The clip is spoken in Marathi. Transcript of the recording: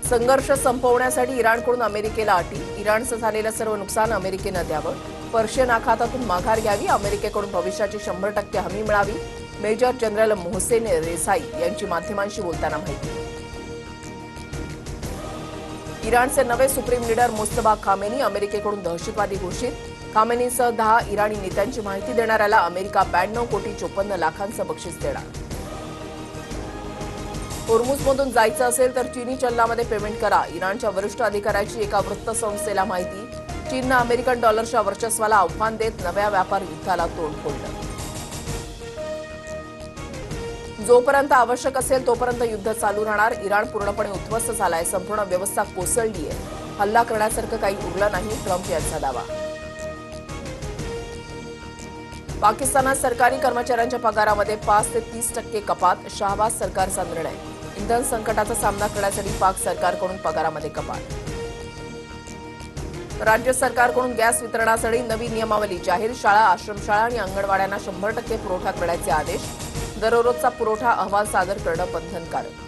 संघर्ष संपवण्यासाठी इराणकडून अमेरिकेला अटी. इराणचं झालेलं सर्व नुकसान अमेरिकेनं द्यावं. पर्शियन आखातातून माघार घ्यावी. अमेरिकेकडून भविष्याची 100% हमी मिळावी. मेजर जनरल मोहसेन रेसाई यांची माध्यमांशी बोलताना माहिती. इराणचे नवे सुप्रीम लीडर मुस्तफा खामेनी अमेरिकेकडून दहशतवादी घोषित. खामेनीसह 10 इराणी नेत्यांची माहिती देणाऱ्याला अमेरिका 92,54,00,000चं बक्षीस देणार. होर्मुझमधून जायचं असेल तर चीनी चलनामध्ये पेमेंट करा. इराणच्या वरिष्ठ अधिकाऱ्याची एका वृत्तसंस्थेला माहिती. चीननं अमेरिकन डॉलरच्या वर्चस्वाला आव्हान देत नव्या व्यापार युद्धाला तोंड फोडलं. जोपर्यंत आवश्यक असेल तोपर्यंत युद्ध चालू राहणार. इराण पूर्णपणे उद्ध्वस्त झालाय. संपूर्ण व्यवस्था कोसळलीय. हल्ला करण्यासारखं काही उरलं नाही. ट्रम्प यांचा दावा. पाकिस्तानात सरकारी कर्मचाऱ्यांच्या पगारामध्ये 5 ते 30% कपात. शहबाज सरकारचा निर्णय. इंधन संकटाचा सामना करण्यासाठी पाक सरकारकडून पगारामध्ये कपात. राज्य सरकारकडून गॅस वितरणासाठी नवी नियमावली जाहीर. शाळा, आश्रमशाळा आणि अंगणवाड्यांना 100% पुरवठा करण्याचे आदेश. दररोजचा पुरवठा अहवाल सादर करणं बंधनकारक.